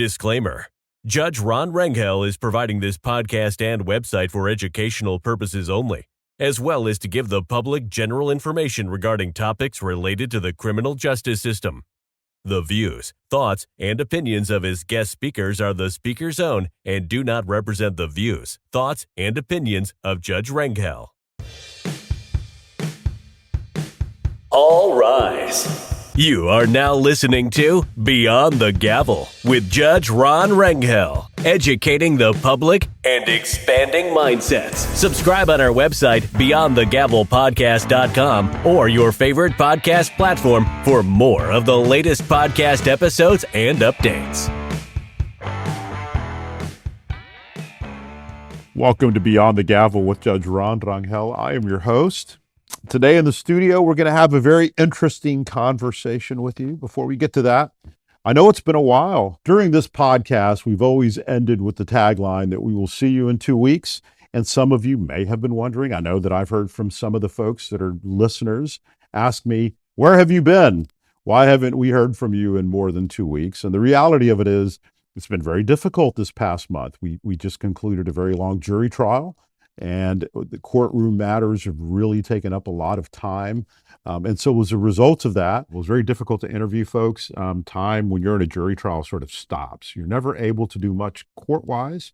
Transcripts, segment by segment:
Disclaimer. Judge Ron Rangel is providing this podcast and website for educational purposes only, as well as to give the public general information regarding topics related to the criminal justice system. The views, thoughts, and opinions of his guest speakers are the speaker's own and do not represent the views, thoughts, and opinions of Judge Rangel. All rise. You are now listening to Beyond the Gavel with Judge Ron Rangel, educating the public and expanding mindsets. Subscribe on our website, beyondthegavelpodcast.com, or your favorite podcast platform for more of the latest podcast episodes and updates. Welcome to Beyond the Gavel with Judge Ron Rangel. I am your host. Today in the studio, we're going to have a very interesting conversation with you. Before we get to that, I know it's been a while. During this podcast, we've always ended with the tagline that we will see you in 2 weeks. And some of you may have been wondering, I know that I've heard from some of the folks that are listeners ask me, where have you been? Why haven't we heard from you in more than 2 weeks? And the reality of it is, it's been very difficult this past month. We just concluded a very long jury trial. And the courtroom matters have really taken up a lot of time. And so as a result of that, it was very difficult to interview folks. Time when you're in a jury trial sort of stops. You're never able to do much court-wise.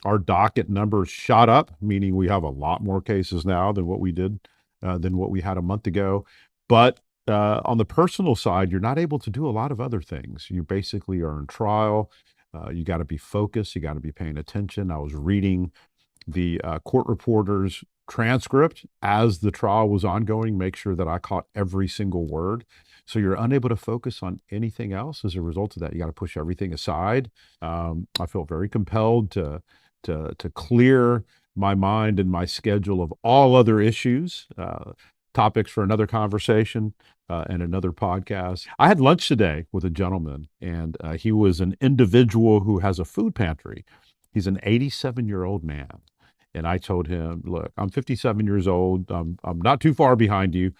Our docket numbers shot up, meaning we have a lot more cases now than what we had a month ago. But on the personal side, you're not able to do a lot of other things. You basically are in trial. You got to be focused. You got to be paying attention. I was reading the court reporter's transcript as the trial was ongoing, make sure that I caught every single word. So you're unable to focus on anything else. As a result of that, you got to push everything aside. I felt very compelled to clear my mind and my schedule of all other issues, topics for another conversation and another podcast. I had lunch today with a gentleman, and he was an individual who has a food pantry. He's an 87-year-old man. And I told him, look, I'm 57 years old. I'm not too far behind you.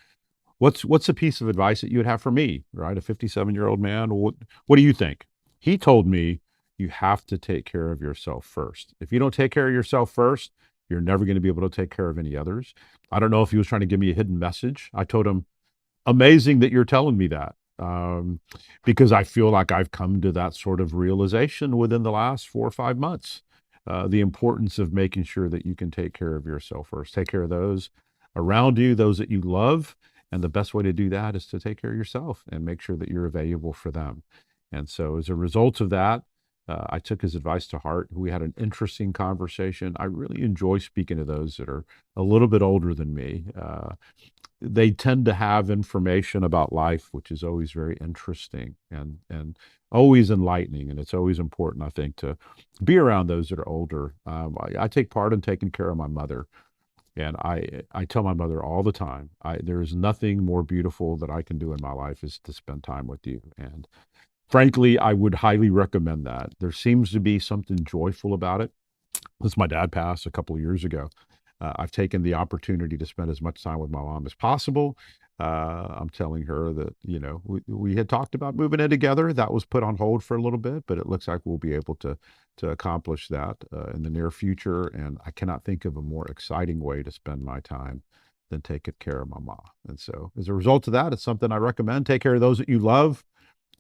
What's a piece of advice that you would have for me, right? A 57-year-old man. What do you think? He told me, you have to take care of yourself first. If you don't take care of yourself first, you're never going to be able to take care of any others. I don't know if he was trying to give me a hidden message. I told him, amazing that you're telling me that. Because I feel like I've come to that sort of realization within the last 4 or 5 months. The importance of making sure that you can take care of yourself first. Take care of those around you, those that you love. And the best way to do that is to take care of yourself and make sure that you're available for them. And so as a result of that, I took his advice to heart. We had an interesting conversation. I really enjoy speaking to those that are a little bit older than me. They tend to have information about life, which is always very interesting and always enlightening. And it's always important, I think, to be around those that are older. I take part in taking care of my mother. And I tell my mother all the time, there is nothing more beautiful that I can do in my life is to spend time with you. And frankly, I would highly recommend that. There seems to be something joyful about it. Since my dad passed a couple of years ago, I've taken the opportunity to spend as much time with my mom as possible. I'm telling her that, we had talked about moving in together. That was put on hold for a little bit, but it looks like we'll be able to accomplish that in the near future. And I cannot think of a more exciting way to spend my time than taking care of my mom. And so as a result of that, it's something I recommend. Take care of those that you love.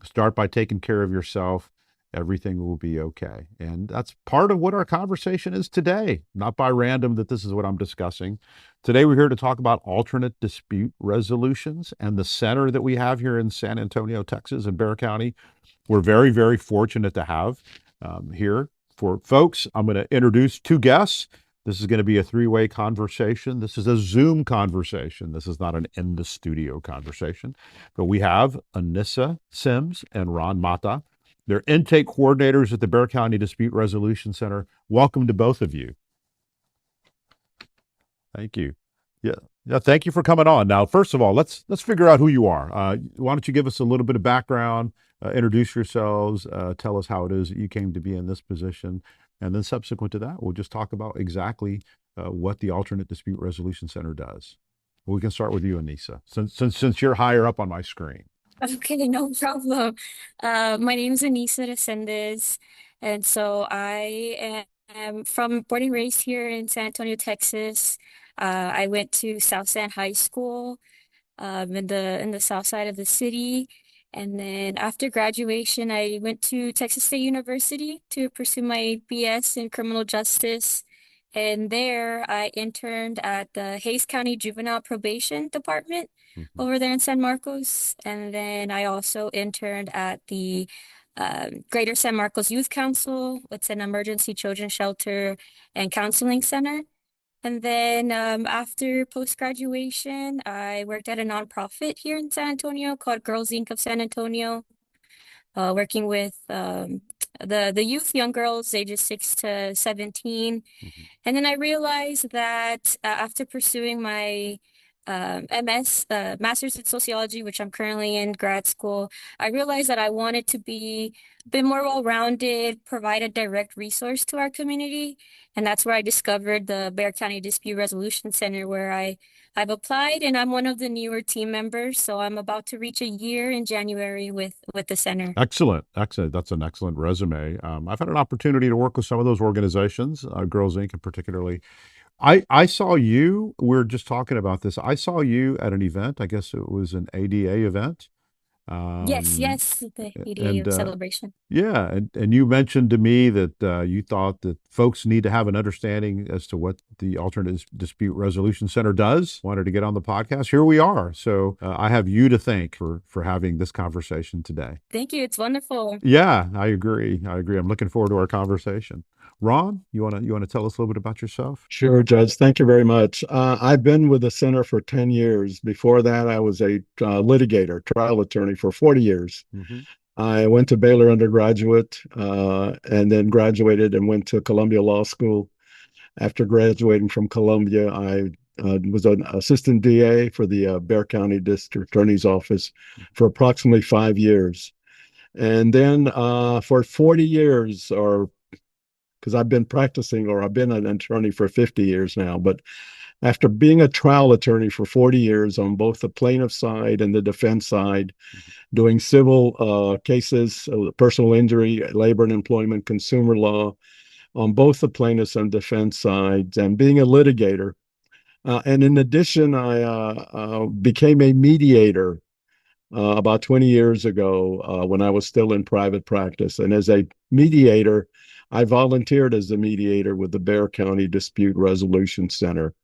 Start by taking care of yourself. Everything will be okay. And that's part of what our conversation is today. Not by random that this is what I'm discussing. Today, we're here to talk about alternate dispute resolutions and the center that we have here in San Antonio, Texas, in Bexar County. We're very, very fortunate to have here. For folks, I'm going to introduce 2 guests. This is going to be a 3-way conversation. This is a Zoom conversation. This is not an in-the-studio conversation. But we have Anissa Sims and Ron Mata. They're intake coordinators at the Bexar County Dispute Resolution Center. Welcome to both of you. Thank you. Yeah, thank you for coming on. Now, first of all, let's figure out who you are. Why don't you give us a little bit of background, introduce yourselves, tell us how it is that you came to be in this position, and then subsequent to that, we'll just talk about exactly what the Alternate Dispute Resolution Center does. We can start with you, Anissa, since you're higher up on my screen. Okay, no problem. My name is Anissa Resendez, and so I am from born and raised here in San Antonio, Texas. I went to South San High School, in the south side of the city, and then after graduation, I went to Texas State University to pursue my BS in criminal justice. And there, I interned at the Hays County Juvenile Probation Department Mhm. over there in San Marcos. And then I also interned at the Greater San Marcos Youth Council. It's an emergency children's shelter and counseling center. And then after post-graduation, I worked at a nonprofit here in San Antonio called Girls Inc. of San Antonio, working with the youth, young girls ages 6 to 17. Mhm. And then I realized that after pursuing my MS, Master's in Sociology, which I'm currently in grad school, I realized that I wanted to be a bit more well-rounded, provide a direct resource to our community. And that's where I discovered the Bexar County Dispute Resolution Center, where I've applied and I'm one of the newer team members. So I'm about to reach a year in January with the center. Excellent, excellent. That's an excellent resume. I've had an opportunity to work with some of those organizations, Girls Inc. in particularly. I saw you. We're just talking about this. I saw you at an event. I guess it was an ADA event. Yes, Um, yes, the and ADA celebration. Yeah, and you mentioned to me that you thought that folks need to have an understanding as to what the Alternate Dispute Resolution Center does. Wanted to get on the podcast. Here we are. So I have you to thank for having this conversation today. Thank you. It's wonderful. Yeah, I agree. I agree. I'm looking forward to our conversation. Ron, you wanna tell us a little bit about yourself? Sure, Judge. Thank you very much. I've been with the center for 10 years. Before that, I was a litigator, trial attorney for 40 years. Hmm. I went to Baylor undergraduate and then graduated and went to Columbia Law School. After graduating from Columbia, I was an assistant DA for the Bexar County District Attorney's Office for approximately 5 years. And then for 40 years, or because I've been practicing or I've been an attorney for 50 years now. But after being a trial attorney for 40 years on both the plaintiff side and the defense side, doing civil cases, personal injury, labor and employment, consumer law on both the plaintiffs and defense sides, and being a litigator. And in addition, I became a mediator about 20 years ago when I was still in private practice. And as a mediator, I volunteered as a mediator with the Bexar County Dispute Resolution Center.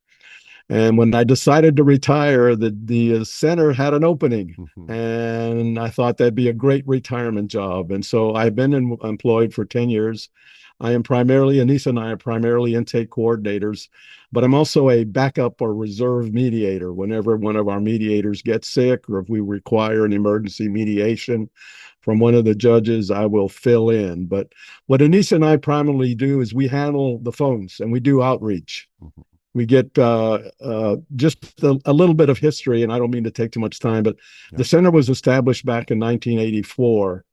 And when I decided to retire, the center had an opening. Hmm. And I thought that'd be a great retirement job. And so I've been employed for 10 years. Anissa and I are primarily intake coordinators, but I'm also a backup or reserve mediator. Whenever one of our mediators gets sick or if we require an emergency mediation from one of the judges, I will fill in. But what Anissa and I primarily do is we handle the phones and we do outreach. Hmm. We get just a little bit of history, and I don't mean to take too much time, but Yeah. the center was established back in 1984.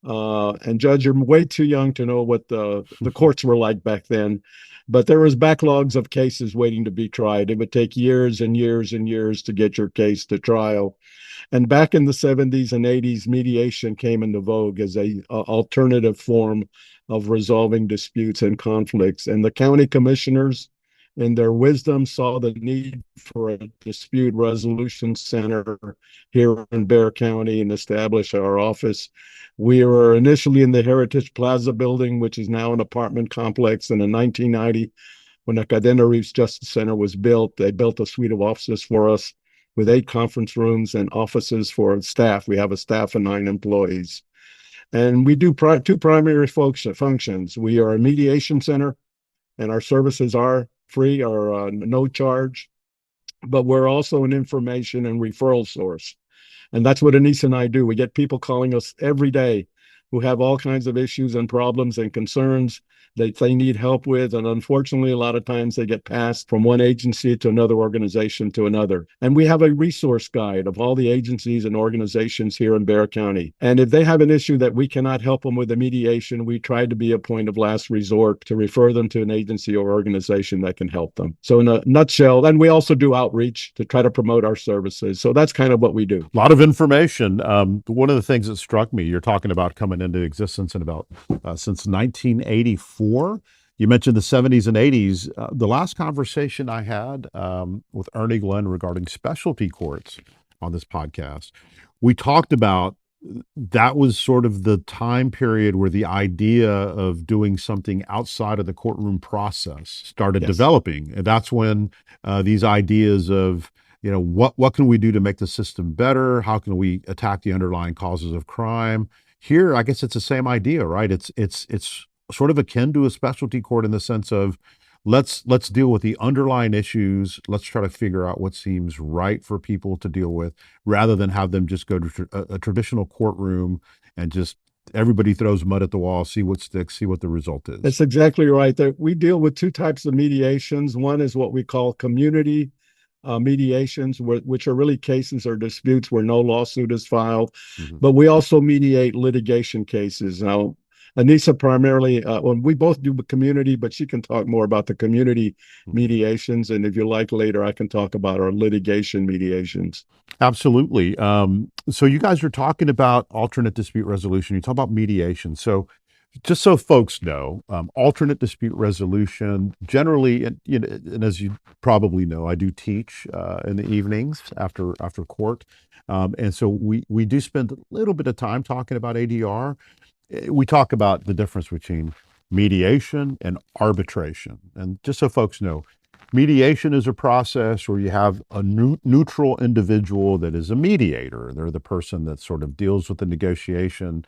And Judge, you're way too young to know what the courts were like back then, but there was backlogs of cases waiting to be tried. It would take years and years and years to get your case to trial. And back in the 70s and 80s, mediation came into vogue as a alternative form of resolving disputes and conflicts. And the county commissioners, in their wisdom, saw the need for a dispute resolution center here in Bexar County and established our office. We were initially in the Heritage Plaza building, which is now an apartment complex. And in 1990, when the Cadena Reefs Justice Center was built, they built a suite of offices for us with 8 conference rooms and offices for staff. We have a staff of 9 employees. And we do two primary functions. We are a mediation center, and our services are free or no charge, but we're also an information and referral source. And that's what Anissa and I do. We get people calling us every day who have all kinds of issues and problems and concerns that they need help with. And unfortunately, a lot of times they get passed from one agency to another organization to another. And we have a resource guide of all the agencies and organizations here in Bexar County. And if they have an issue that we cannot help them with a mediation, we try to be a point of last resort to refer them to an agency or organization that can help them. So in a nutshell, and we also do outreach to try to promote our services. So that's kind of what we do. A lot of information. One of the things that struck me, you're talking about coming into existence in about since 1984. You mentioned the 70s and 80s. The last conversation I had with Ernie Glenn regarding specialty courts on this podcast, we talked about that was sort of the time period where the idea of doing something outside of the courtroom process started developing. And that's when these ideas of, what can we do to make the system better? How can we attack the underlying causes of crime? Here, I guess it's the same idea, right? It's sort of akin to a specialty court in the sense of let's deal with the underlying issues. Let's try to figure out what seems right for people to deal with, rather than have them just go to a traditional courtroom and just everybody throws mud at the wall, see what sticks, see what the result is. That's exactly right. We deal with two types of mediations. One is what we call community mediations, which are really cases or disputes where no lawsuit is filed. Mhm. But we also mediate litigation cases. Now, Anissa primarily, we both do community, but she can talk more about the community mediations. And if you like later, I can talk about our litigation mediations. Absolutely. So you guys are talking about alternate dispute resolution. You talk about mediation. So just so folks know, alternate dispute resolution generally, and as you probably know, I do teach in the evenings after court, and so we do spend a little bit of time talking about ADR. We talk about the difference between mediation and arbitration, and just so folks know, mediation is a process where you have a neutral individual that is a mediator. They're the person that sort of deals with the negotiation.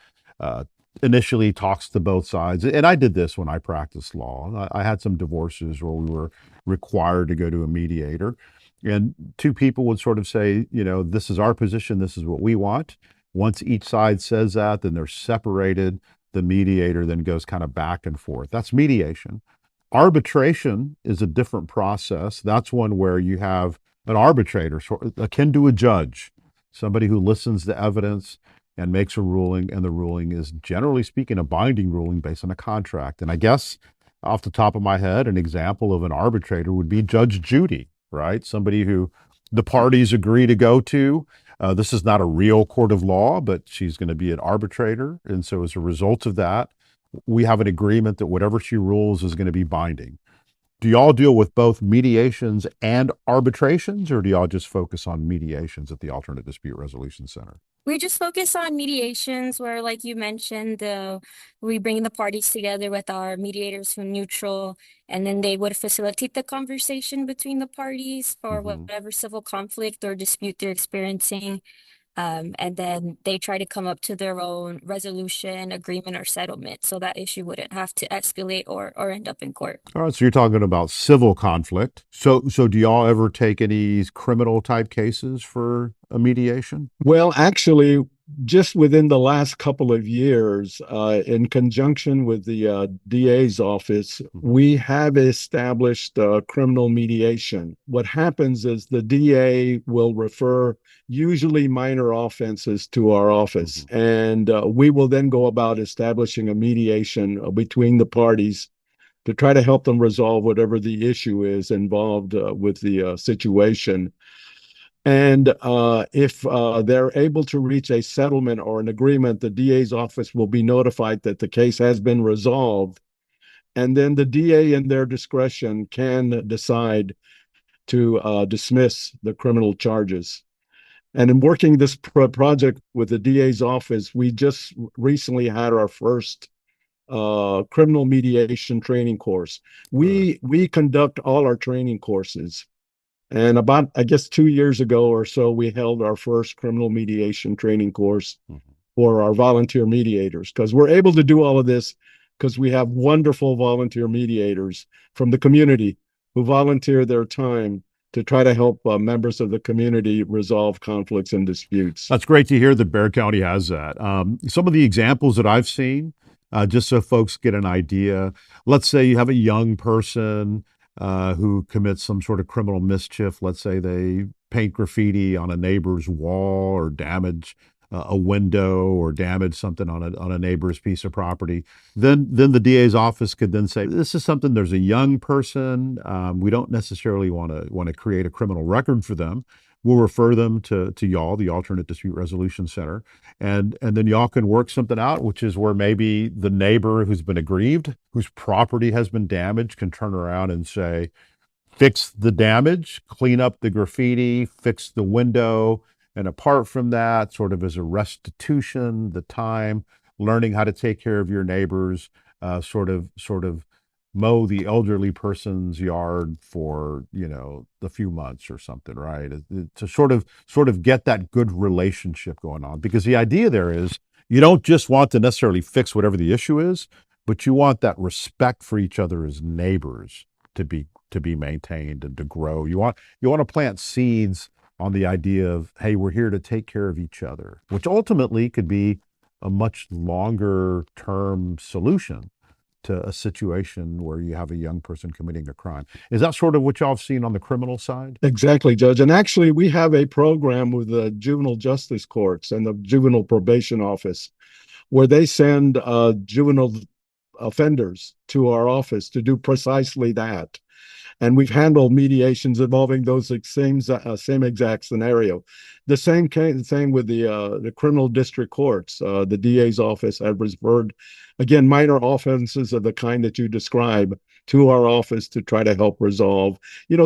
Initially talks to both sides. And I did this when I practiced law. I had some divorces where we were required to go to a mediator. And two people would sort of say, this is our position, this is what we want. Once each side says that, then they're separated. The mediator then goes kind of back and forth. That's mediation. Arbitration is a different process. That's one where you have an arbitrator, sort of akin to a judge, somebody who listens to evidence and makes a ruling, and the ruling is, generally speaking, a binding ruling based on a contract. And I guess off the top of my head, an example of an arbitrator would be Judge Judy, right? Somebody who the parties agree to go to. This is not a real court of law, but she's going to be an arbitrator. And so as a result of that, we have an agreement that whatever she rules is going to be binding. Do y'all deal with both mediations and arbitrations, or do y'all just focus on mediations at the Alternate Dispute Resolution Center? We just focus on mediations where, like you mentioned, we bring the parties together with our mediators who are neutral, and then they would facilitate the conversation between the parties for whatever civil conflict or dispute they're experiencing. And then they try to come up to their own resolution, agreement, or settlement, so that issue wouldn't have to escalate or end up in court. All right, so you're talking about civil conflict. So do y'all ever take any criminal type cases for a mediation? Well, actually, just within the last couple of years, in conjunction with the DA's office, we have established criminal mediation. What happens is the DA will refer usually minor offenses to our office, and we will then go about establishing a mediation between the parties to try to help them resolve whatever the issue is involved with the situation. And if they're able to reach a settlement or an agreement, the DA's office will be notified that the case has been resolved. And then the DA, in their discretion, can decide to dismiss the criminal charges. And in working this project with the DA's office, we just recently had our first criminal mediation training course. We conduct all our training courses. And about, I guess, 2 years ago or so, we held our first criminal mediation training course for our volunteer mediators, because we're able to do all of this because we have wonderful volunteer mediators from the community who volunteer their time to try to help members of the community resolve conflicts and disputes. That's great to hear that Bexar County has that. Some of the examples that I've seen, just so folks get an idea, let's say you have a young person who commits some sort of criminal mischief. Let's say they paint graffiti on a neighbor's wall or damage a window or damage something on a neighbor's piece of property. Then the DA's office could then say, this is something, there's a young person. We don't necessarily want to create a criminal record for them. We'll refer them to y'all, the Alternate Dispute Resolution Center, and then y'all can work something out, which is where maybe the neighbor who's been aggrieved, whose property has been damaged, can turn around and say, fix the damage, clean up the graffiti, fix the window, and apart from that, sort of as a restitution, the time, learning how to take care of your neighbors, sort of mow the elderly person's yard for a few months or something, right? To sort of get that good relationship going on, because the idea there is you don't just want to necessarily fix whatever the issue is, but you want that respect for each other as neighbors to be maintained and to grow. You want to plant seeds on the idea of, hey, we're here to take care of each other, which ultimately could be a much longer term solution to a situation where you have a young person committing a crime. Is that sort of what y'all have seen on the criminal side? Exactly, Judge. And actually, we have a program with the juvenile justice courts and the juvenile probation office where they send juvenile offenders to our office to do precisely that. And we've handled mediations involving those same exact scenario. The same thing with the criminal district courts. The DA's office has referred, again, minor offenses of the kind that you describe to our office to try to help resolve,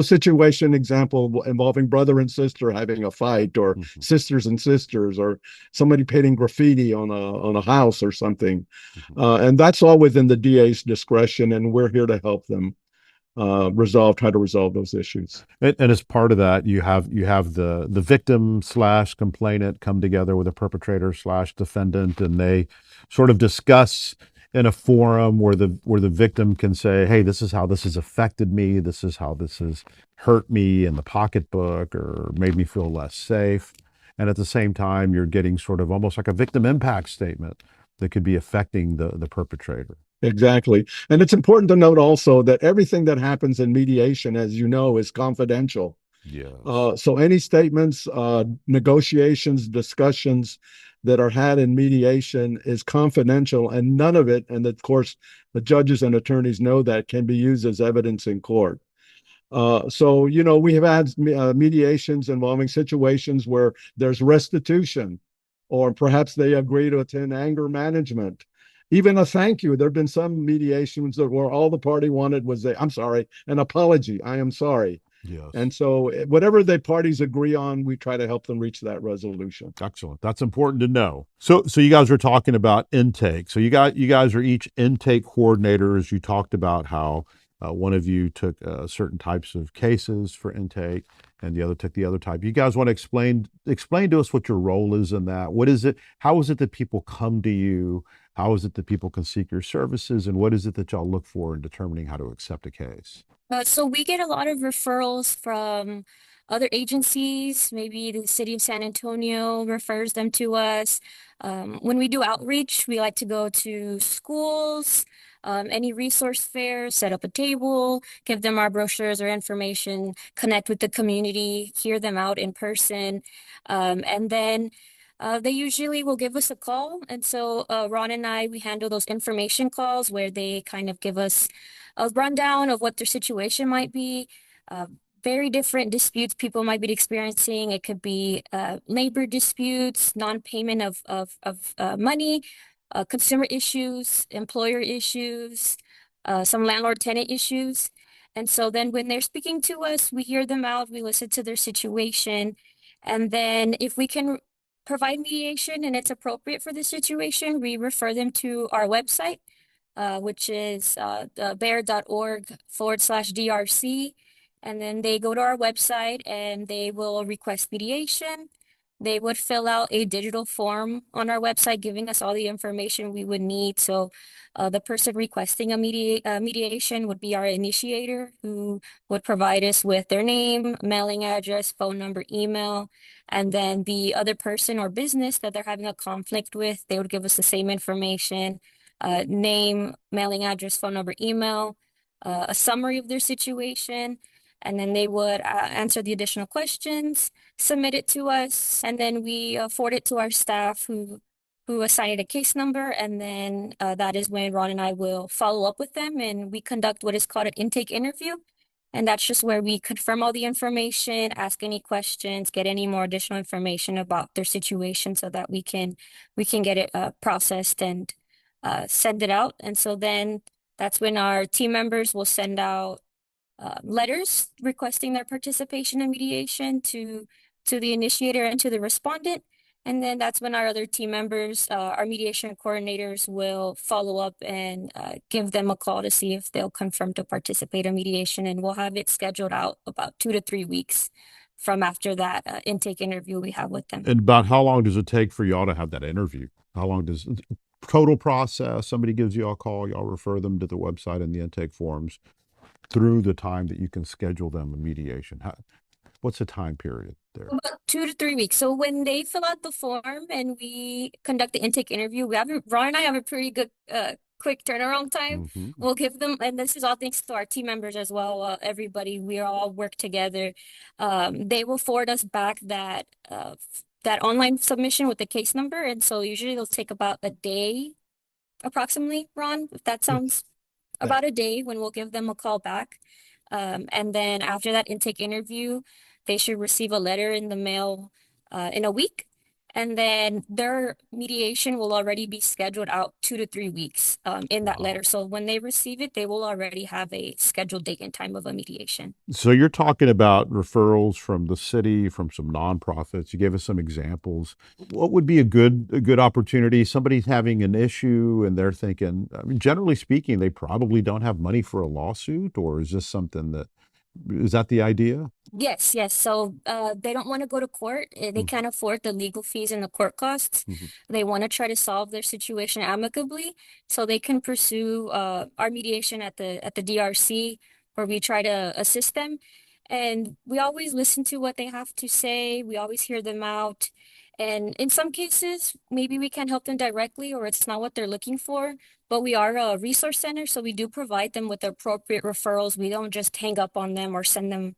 situation example involving brother and sister having a fight, or sisters and sisters, or somebody painting graffiti on a house or something. And that's all within the DA's discretion, and we're here to help them try to resolve those issues. And as part of that, you have the victim slash complainant come together with a perpetrator slash defendant, and they sort of discuss in a forum where the victim can say, hey, this is how this has affected me, this is how this has hurt me in the pocketbook or made me feel less safe. And at the same time, you're getting sort of almost like a victim impact statement that could be affecting the perpetrator. Exactly. And it's important to note also that everything that happens in mediation, as you know, is confidential. Yes. So any statements, negotiations, discussions that are had in mediation is confidential, and none of it, and of course, the judges and attorneys know that, can be used as evidence in court. So, we have had mediations involving situations where there's restitution, or perhaps they agree to attend anger management, even a thank you. There have been some mediations where all the party wanted was I'm sorry, an apology. I am sorry. Yes. And so whatever the parties agree on, we try to help them reach that resolution. Excellent. That's important to know. So you guys are talking about intake. So you guys are each intake coordinators. You talked about how one of you took certain types of cases for intake, and the other took the other type. You guys want to explain to us what your role is in that? What is it? How is it that people come to you? How is it that people can seek your services? And what is it that y'all look for in determining how to accept a case? So we get a lot of referrals from other agencies. Maybe the city of San Antonio refers them to us. When we do outreach, we like to go to schools, any resource fairs, set up a table, give them our brochures or information, connect with the community, hear them out in person. And then they usually will give us a call. And so Ron and I, we handle those information calls where they kind of give us a rundown of what their situation might be. Very different disputes people might be experiencing. It could be labor disputes, non-payment of money, consumer issues, employer issues, some landlord-tenant issues. And so then when they're speaking to us, we hear them out, we listen to their situation. And then if we can provide mediation and it's appropriate for the situation, we refer them to our website, which is bear.org/DRC. And then they go to our website and they will request mediation. They would fill out a digital form on our website giving us all the information we would need. So the person requesting a mediation would be our initiator, who would provide us with their name, mailing address, phone number, email. And then the other person or business that they're having a conflict with, they would give us the same information, name, mailing address, phone number, email, a summary of their situation. And then they would answer the additional questions, submit it to us, and then we forward it to our staff who assign it a case number. And then that is when Ron and I will follow up with them, and we conduct what is called an intake interview. And that's just where we confirm all the information, ask any questions, get any more additional information about their situation so that we can get it processed and send it out. And so then that's when our team members will send out letters requesting their participation in mediation to the initiator and to the respondent. And then that's when our other team members, our mediation coordinators, will follow up and give them a call to see if they'll confirm to participate in mediation. And we'll have it scheduled out about 2 to 3 weeks from after that intake interview we have with them. And about how long does it take for y'all to have that interview? How long does total process? Somebody gives you a call, y'all refer them to the website and the intake forms through the time that you can schedule them a mediation. What's the time period there? About 2 to 3 weeks. So when they fill out the form and we conduct the intake interview, Ron and I have a pretty good quick turnaround time. Mm-hmm. We'll give them, and this is all thanks to our team members as well. Everybody, we all work together. They will forward us back that online submission with the case number, and so usually it'll take about a day, approximately. Ron, if that sounds about a day, when we'll give them a call back. And then after that intake interview, they should receive a letter in the mail in a week. And then their mediation will already be scheduled out 2 to 3 weeks in that letter. So when they receive it, they will already have a scheduled date and time of a mediation. So you're talking about referrals from the city, from some nonprofits. You gave us some examples. What would be a good opportunity? Somebody's having an issue and they're thinking, I mean, generally speaking, they probably don't have money for a lawsuit, or is this something is that the idea? Yes. So they don't want to go to court. They can't afford the legal fees and the court costs. Mm-hmm. They want to try to solve their situation amicably, so they can pursue our mediation at the DRC, where we try to assist them. And we always listen to what they have to say. We always hear them out. And in some cases, maybe we can help them directly, or it's not what they're looking for. But we are a resource center, so we do provide them with the appropriate referrals. We don't just hang up on them or send them,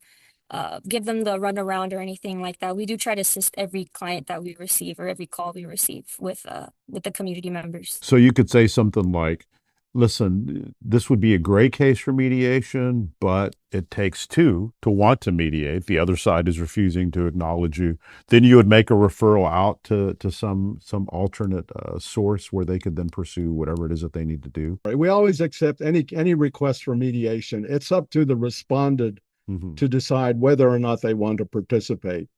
give them the runaround or anything like that. We do try to assist every client that we receive or every call we receive with the community members. So you could say something like, listen, this would be a great case for mediation, but it takes two to want to mediate. The other side is refusing to acknowledge you. Then you would make a referral out to some alternate source where they could then pursue whatever it is that they need to do. Right. We always accept any request for mediation. It's up to the respondent to decide whether or not they want to participate.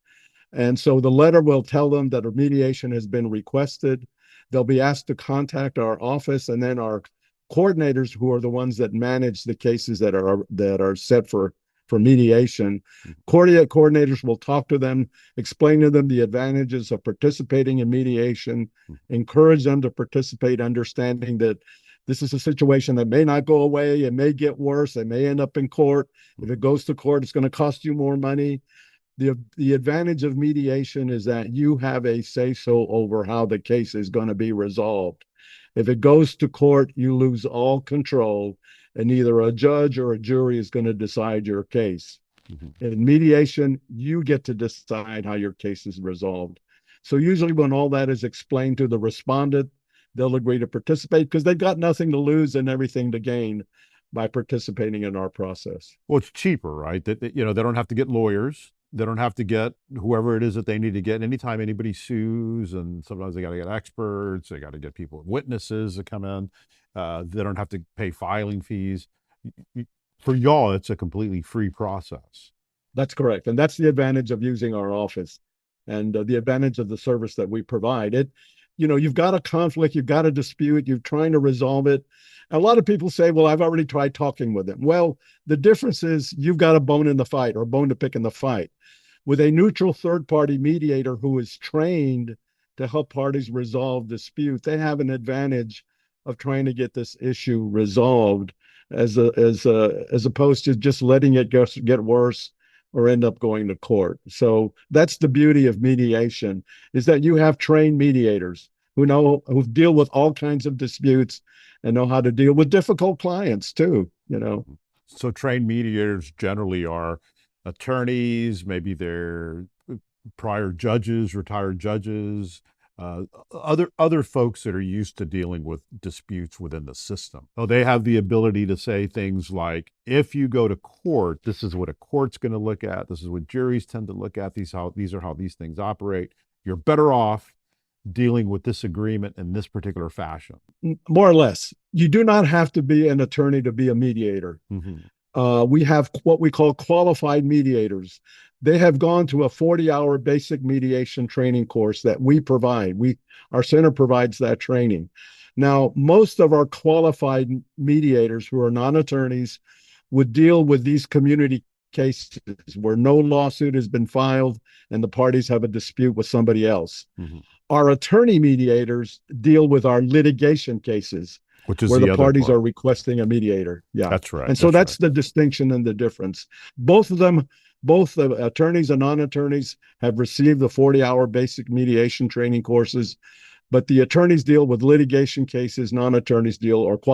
And so the letter will tell them that a mediation has been requested. They'll be asked to contact our office, and then our coordinators, who are the ones that manage the cases that are set for mediation. Coordinators will talk to them, explain to them the advantages of participating in mediation, encourage them to participate, understanding that this is a situation that may not go away. It may get worse. It may end up in court. If it goes to court, it's going to cost you more money. The advantage of mediation is that you have a say-so over how the case is going to be resolved. If it goes to court, you lose all control, and either a judge or a jury is going to decide your case. In mediation, you get to decide how your case is resolved. So usually when all that is explained to the respondent, they'll agree to participate because they've got nothing to lose and everything to gain by participating in our process. Well, it's cheaper, right? That they don't have to get lawyers. They don't have to get whoever it is that they need to get. Anytime anybody sues, and sometimes they got to get experts, they got to get people, witnesses to come in. They don't have to pay filing fees. For y'all, it's a completely free process. That's correct. And that's the advantage of using our office and the advantage of the service that we provide. You've got a conflict, you've got a dispute, you're trying to resolve it. A lot of people say, well, I've already tried talking with them. Well, the difference is you've got a bone in the fight, or a bone to pick in the fight. with a neutral third-party mediator who is trained to help parties resolve dispute, they have an advantage of trying to get this issue resolved as opposed to just letting it get worse or end up going to court. So that's the beauty of mediation, is that you have trained mediators who deal with all kinds of disputes and know how to deal with difficult clients too, you know. So trained mediators generally are attorneys, maybe they're prior judges, retired judges, other folks that are used to dealing with disputes within the system. So they have the ability to say things like, if you go to court, this is what a court's going to look at. This is what juries tend to look at. These are how these things operate. You're better off dealing with this agreement in this particular fashion. More or less. You do not have to be an attorney to be a mediator. We have what we call qualified mediators. They have gone to a 40-hour basic mediation training course that we provide. Our center provides that training. Now, most of our qualified mediators who are non-attorneys would deal with these community cases where no lawsuit has been filed and the parties have a dispute with somebody else. Our attorney mediators deal with our litigation cases, which is where the parties part. are requesting a mediator. Yeah, that's right. And so that's the distinction and the difference. Both of them, both the attorneys and non-attorneys, have received the 40-hour basic mediation training courses, but the attorneys deal with litigation cases, non-attorneys deal with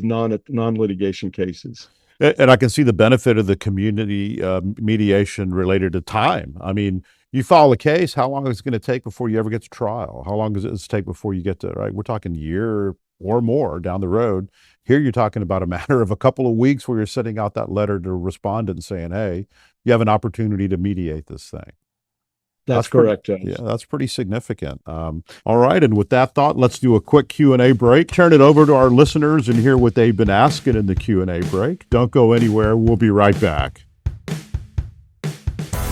non-litigation cases. And I can see the benefit of the community mediation related to time. I mean, you file a case, how long is it going to take before you ever get to trial? How long does it take before you get to, right? We're talking a year or more down the road. Here you're talking about a matter of a couple of weeks where you're sending out that letter to a respondent and saying, hey, you have an opportunity to mediate this thing. That's correct, Judge. Yeah, that's pretty significant. All right, and with that thought, let's do a quick Q&A break. Turn it over to our listeners and hear what they've been asking in the Q&A break. Don't go anywhere. We'll be right back.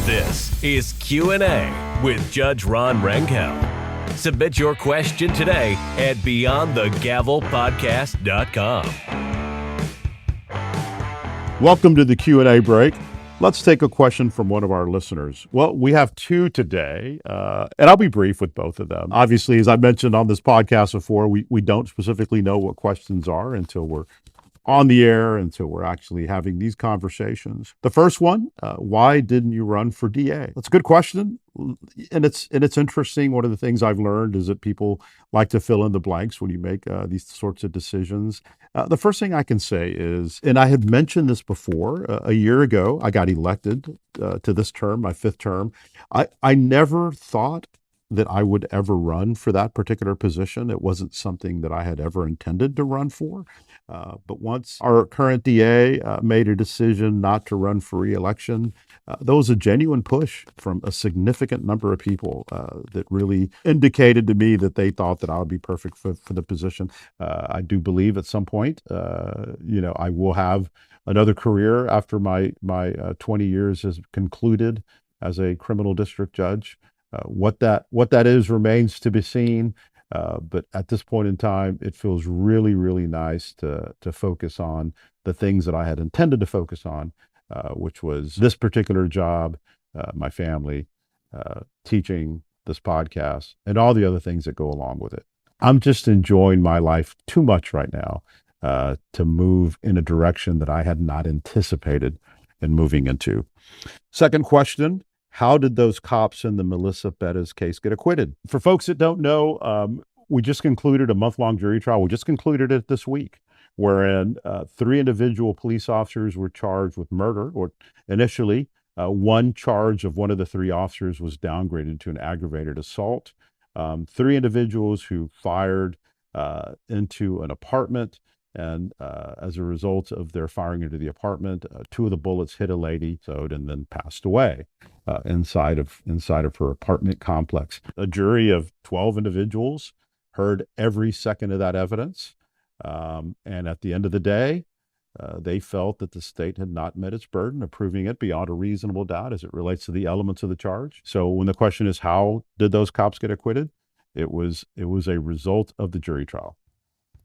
This is Q&A with Judge Ron Rangel. Submit your question today at beyondthegavelpodcast.com. Welcome to the Q&A break. Let's take a question from one of our listeners. Well, we have two today, and I'll be brief with both of them. Obviously, as I mentioned on this podcast before, we don't specifically know what questions are until we're on the air, until we're actually having these conversations. The first one, why didn't you run for DA? That's a good question. And it's interesting. One of the things I've learned is that people like to fill in the blanks when you make these sorts of decisions. The first thing I can say is, and I had mentioned this before, a year ago, I got elected to this term, my fifth term. I never thought that I would ever run for that particular position. It wasn't something that I had ever intended to run for. But once our current DA made a decision not to run for re-election, there was a genuine push from a significant number of people that really indicated to me that they thought that I would be perfect for the position. I do believe at some point, I will have another career after my 20 years has concluded as a criminal district judge. What that is remains to be seen. But at this point in time, it feels really, really nice to focus on the things that I had intended to focus on, which was this particular job, my family, teaching, this podcast, and all the other things that go along with it. I'm just enjoying my life too much right now to move in a direction that I had not anticipated in moving into. Second question. How did those cops in the Melissa Bettis case get acquitted? For folks that don't know, we just concluded a month-long jury trial. We just concluded it this week, wherein 3 individual police officers were charged with murder, or initially, one charge of one of the 3 officers was downgraded to an aggravated assault. 3 individuals who fired into an apartment, and as a result of their firing into the apartment, 2 of the bullets hit a lady, and then passed away inside of her apartment complex. A jury of 12 individuals heard every second of that evidence, and at the end of the day, they felt that the state had not met its burden of proving it beyond a reasonable doubt as it relates to the elements of the charge. So when the question is, how did those cops get acquitted? It was a result of the jury trial.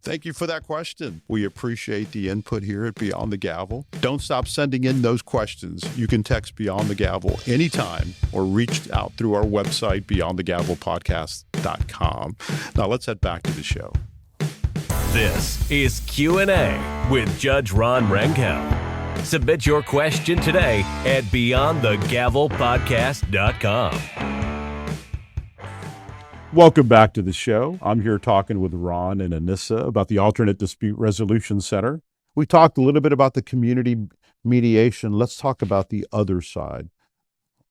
Thank you for that question. We appreciate the input here at Beyond the Gavel. Don't stop sending in those questions. You can text Beyond the Gavel anytime or reach out through our website, beyondthegavelpodcast.com. Now let's head back to the show. This is Q&A with Judge Ron Rangel. Submit your question today at beyondthegavelpodcast.com. Welcome back to the show. I'm here talking with Ron and Anissa about the Alternate Dispute Resolution Center. We talked a little bit about the community mediation. Let's talk about the other side,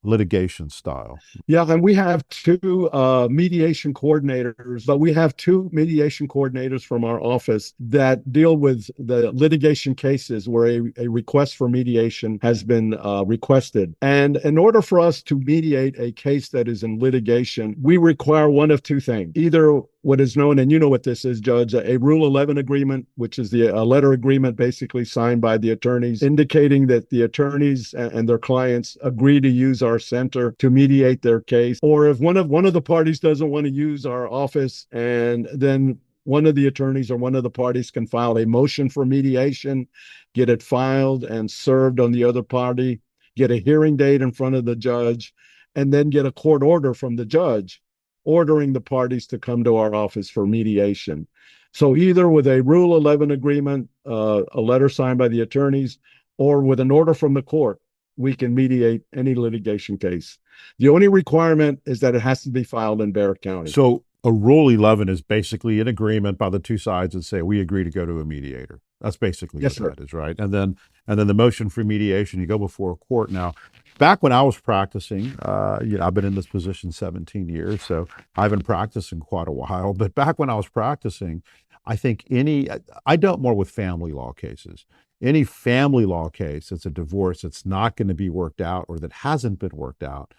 litigation style. Yeah, and we have two mediation coordinators, but we have two mediation coordinators from our office that deal with the litigation cases where a request for mediation has been requested. And in order for us to mediate a case that is in litigation, we require one of two things. Either what is known, and you know what this is, Judge, a Rule 11 agreement, which is a letter agreement basically signed by the attorneys, indicating that the attorneys and their clients agree to use our center to mediate their case. Or if one of the parties doesn't want to use our office, and then one of the attorneys or one of the parties can file a motion for mediation, get it filed and served on the other party, get a hearing date in front of the judge, and then get a court order from the judge ordering the parties to come to our office for mediation. So either with a Rule 11 agreement, a letter signed by the attorneys, or with an order from the court, we can mediate any litigation case. The only requirement is that it has to be filed in Bexar County. So a Rule 11 is basically an agreement by the two sides that say, we agree to go to a mediator. That's basically Yes, what that is, right? And then the motion for mediation, you go before a court. Now, back when I was practicing, I've been in this position 17 years, so I haven't practiced in quite a while. But back when I was practicing, I think I dealt more with family law cases. Any family law case that's a divorce that's not going to be worked out or that hasn't been worked out,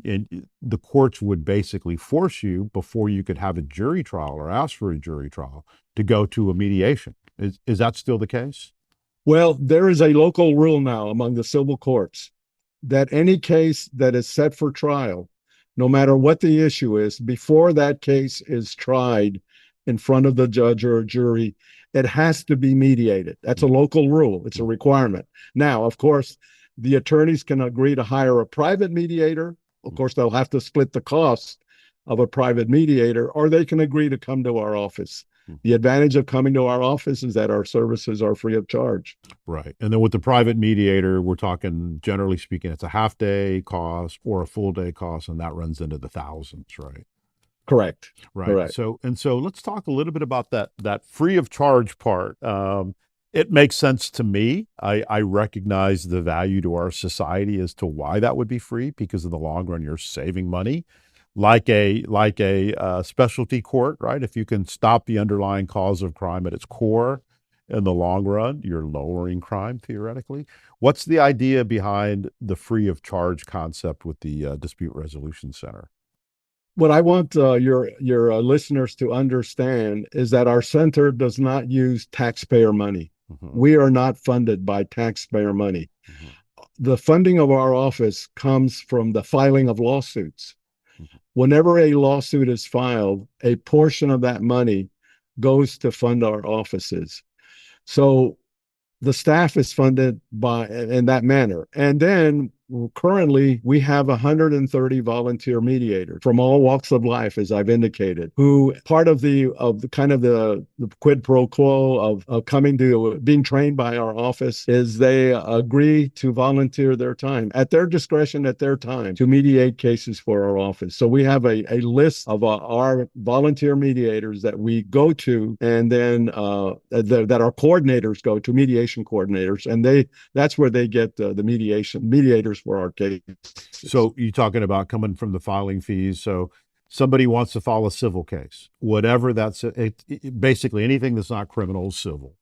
and the courts would basically force you, before you could have a jury trial or ask for a jury trial, to go to a mediation. Is that still the case? Well, there is a local rule now among the civil courts that any case that is set for trial, no matter what the issue is, before that case is tried in front of the judge or a jury, it has to be mediated. That's a local rule. It's a requirement. Now, of course, the attorneys can agree to hire a private mediator. Of course, they'll have to split the cost of a private mediator, or they can agree to come to our office. The advantage of coming to our office is that our services are free of charge. Right. And then with the private mediator, we're talking, generally speaking, it's a half day cost or a full day cost, and that runs into the thousands, right? Correct. Right. Correct. So let's talk a little bit about that free of charge part. It makes sense to me. I recognize the value to our society as to why that would be free, because in the long run, you're saving money. Like a specialty court, right? If you can stop the underlying cause of crime at its core, in the long run, you're lowering crime theoretically. What's the idea behind the free of charge concept with the Dispute Resolution Center? What I want your listeners to understand is that our center does not use taxpayer money. Mm-hmm. We are not funded by taxpayer money. Mm-hmm. The funding of our office comes from the filing of lawsuits. Mm-hmm. Whenever a lawsuit is filed, a portion of that money goes to fund our offices. So the staff is funded in that manner. And then currently we have 130 volunteer mediators from all walks of life, as I've indicated, who part of the quid pro quo of coming to being trained by our office is they agree to volunteer their time at their discretion, at their time, to mediate cases for our office. So we have a list of our volunteer mediators that we go to, and then that our coordinators go to, mediation coordinators, and that's where they get the mediators for our case. So you're talking about coming from the filing fees. So somebody wants to file a civil case, whatever that's basically anything that's not criminal is civil.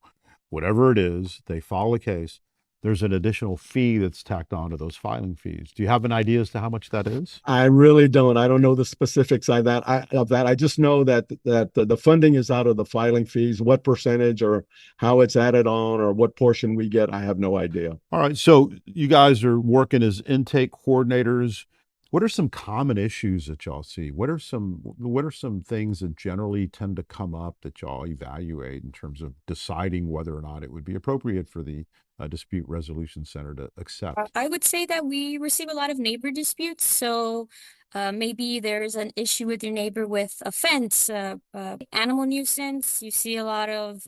Whatever it is, they file a case. There's an additional fee that's tacked on to those filing fees. Do you have an idea as to how much that is? I really don't. I don't know the specifics of that. I just know that the funding is out of the filing fees. What percentage or how it's added on or what portion we get, I have no idea. All right. So you guys are working as intake coordinators What are some common issues that y'all see? What are some things that generally tend to come up that y'all evaluate in terms of deciding whether or not it would be appropriate for the dispute resolution center to accept? I would say that we receive a lot of neighbor disputes. So maybe there's an issue with your neighbor with a fence, animal nuisance. You see a lot of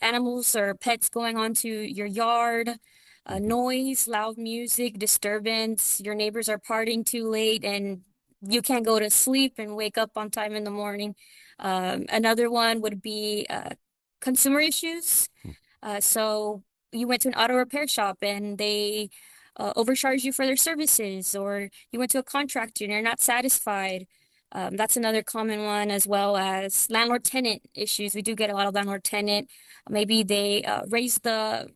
animals or pets going onto your yard, Mhm. noise, loud music, disturbance. Your neighbors are partying too late and you can't go to sleep and wake up on time in the morning. Another one would be consumer issues. So you went to an auto repair shop and they overcharged you for their services, or you went to a contractor and you're not satisfied. That's another common one, as well as landlord-tenant issues. We do get a lot of landlord-tenant. Maybe they raise the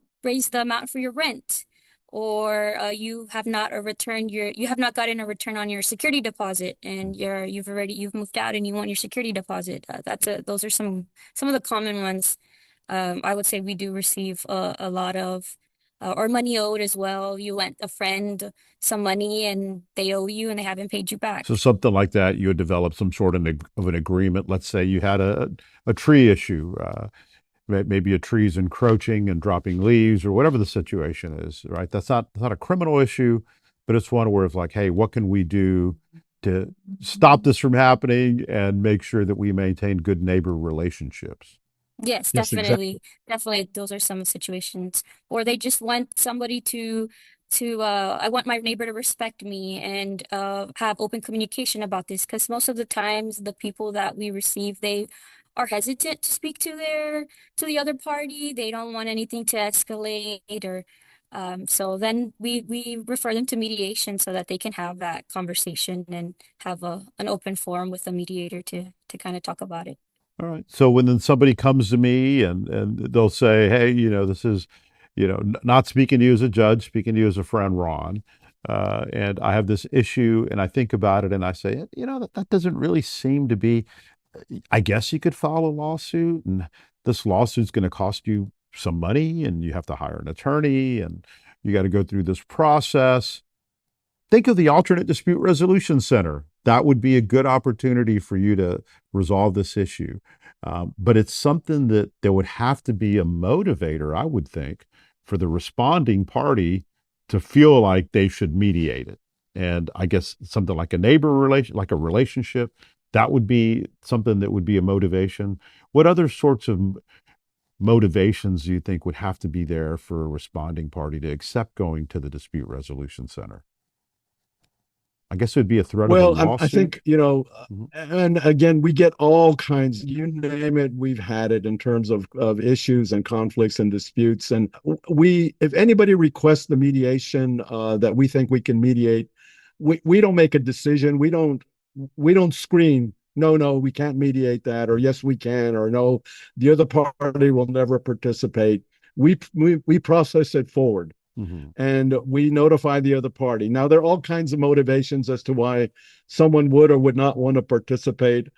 amount for your rent, or you have not you have not gotten a return on your security deposit, and you've moved out and you want your security deposit. Those are some of the common ones. I would say we do receive a lot of, or money owed as well. You lent a friend some money and they owe you and they haven't paid you So back. something like that, you would develop some sort of an agreement. Let's say you had a tree issue. Maybe a tree's encroaching and dropping leaves or whatever the situation is, right? That's not a criminal issue, but it's one where it's like, hey, what can we do to stop this from happening and make sure that we maintain good neighbor relationships? Yes, Yes, exactly. definitely. Definitely those are some situations. Or they just want somebody to I want my neighbor to respect me and have open communication about this, because most of the times the people that we receive, they are hesitant to speak to the other party. They don't want anything to escalate, or so then we refer them to mediation so that they can have that conversation and have an open forum with a mediator to kind of talk about it. All right. So when then somebody comes to me and they'll say, "Hey, this is, not speaking to you as a judge, speaking to you as a friend, Ron, and I have this issue, and I think about it, and I say, that doesn't really seem to be. I guess you could file a lawsuit, and this lawsuit's going to cost you some money, and you have to hire an attorney, and you got to go through this process. Think of the alternate dispute resolution center. That would be a good opportunity for you to resolve this issue. But it's something that there would have to be a motivator, I would think, for the responding party to feel like they should mediate it. And I guess something like a neighbor relation, like a relationship, that would be something that would be a motivation. What other sorts of motivations do you think would have to be there for a responding party to accept going to the dispute resolution center? I guess it would be a threat of a Well, I lawsuit. think, Mhm. and again, we get all kinds, you name it, we've had it in terms of issues and conflicts and disputes. And if anybody requests the mediation that we think we can mediate, we don't make a decision. We don't screen, no, no, we can't mediate that, or yes, we can, or no, the other party will never participate. We process it forward Mhm. and we notify the other party. Now, there are all kinds of motivations as to why someone would or would not want to participate.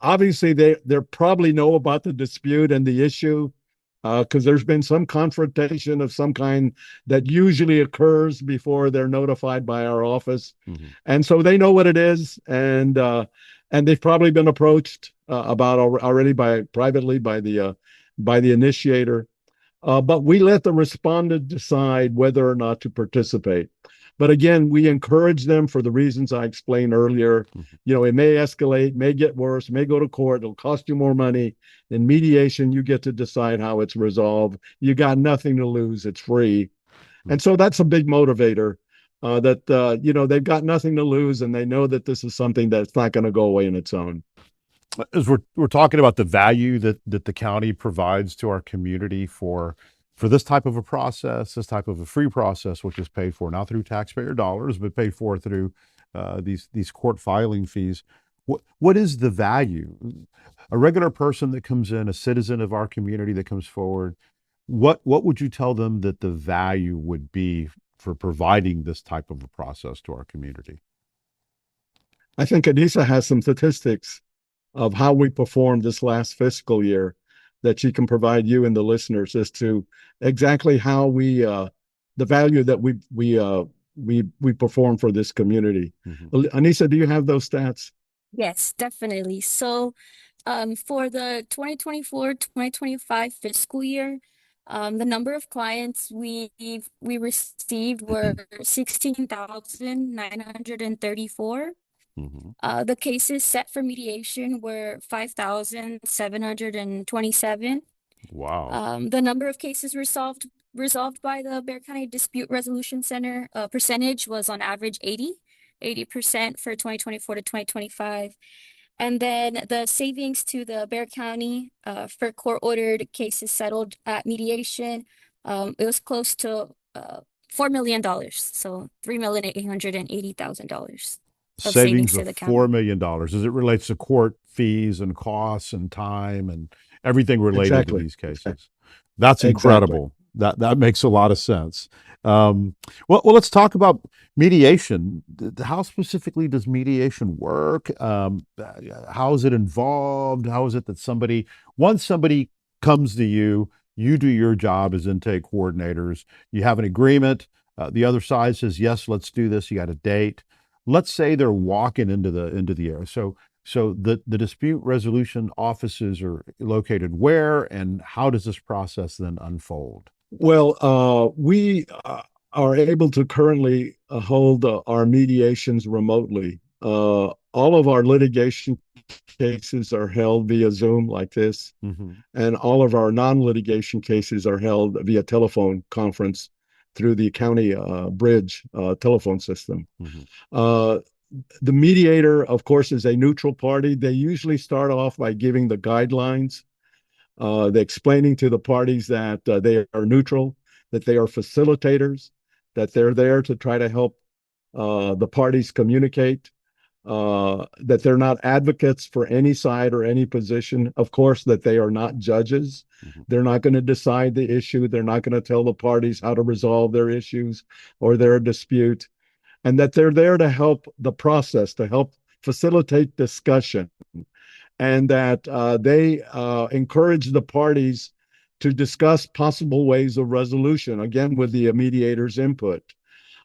Obviously, they probably know about the dispute and the issue because there's been some confrontation of some kind that usually occurs before they're notified by our office, Mhm. and so they know what it is, and they've probably been approached about already by privately by the initiator. But we let the respondent decide whether or not to participate. But again, we encourage them for the reasons I explained earlier. Mhm. It may escalate, may get worse, may go to court, it'll cost you more money. In mediation, you get to decide how it's resolved. You got nothing to lose, it's free. Mhm. And so that's a big motivator that, they've got nothing to lose and they know that this is something that's not going to go away on its own. As we're talking about the value that the county provides to our community for this type of a process, this type of a free process, which is paid for not through taxpayer dollars, but paid for through these court filing fees. What is the value? A regular person that comes in, a citizen of our community that comes forward, what would you tell them that the value would be for providing this type of a process to our community? I think Anissa has some statistics of how we performed this last fiscal year that she can provide you and the listeners as to exactly how the value that we we perform for this community. Anissa, do you have those stats? Yes, definitely. So, for the 2024-2025 fiscal year, the number of clients we received were 16,934. The cases set for mediation were 5,727. Wow. The number of cases resolved by the Bexar County Dispute Resolution Center percentage was on average 80% for 2024 to 2025. And then the savings to the Bexar County for court-ordered cases settled at mediation, it was close to $4 million. So $3,880,000 of savings Savings to of the $4 county. million as it relates to court fees and costs and time and everything related to Exactly. these cases. That's Exactly. incredible. That makes a lot of sense. Well, let's talk about mediation. How specifically does mediation work? How is it involved? How is it that once somebody comes to you, you do your job as intake coordinators. You have an agreement. The other side says, yes, let's do this. You got a date. Let's say they're walking into the air. So the dispute resolution offices are located where, and how does this process then unfold? Well, we are able to currently hold our mediations remotely. All of our litigation cases are held via Zoom like this, and all of our non-litigation cases are held via telephone conference through the county bridge telephone system. The mediator, of course, is a neutral party. They usually start off by giving the guidelines, explaining to the parties that they are neutral, that they are facilitators, that they're there to try to help the parties communicate, that they're not advocates for any side or any position. Of course, that they are not judges. They're not going to decide the issue. They're not going to tell the parties how to resolve their issues or their dispute, and that they're there to help the process, to help facilitate discussion, and that they encourage the parties to discuss possible ways of resolution, again, with the mediator's input.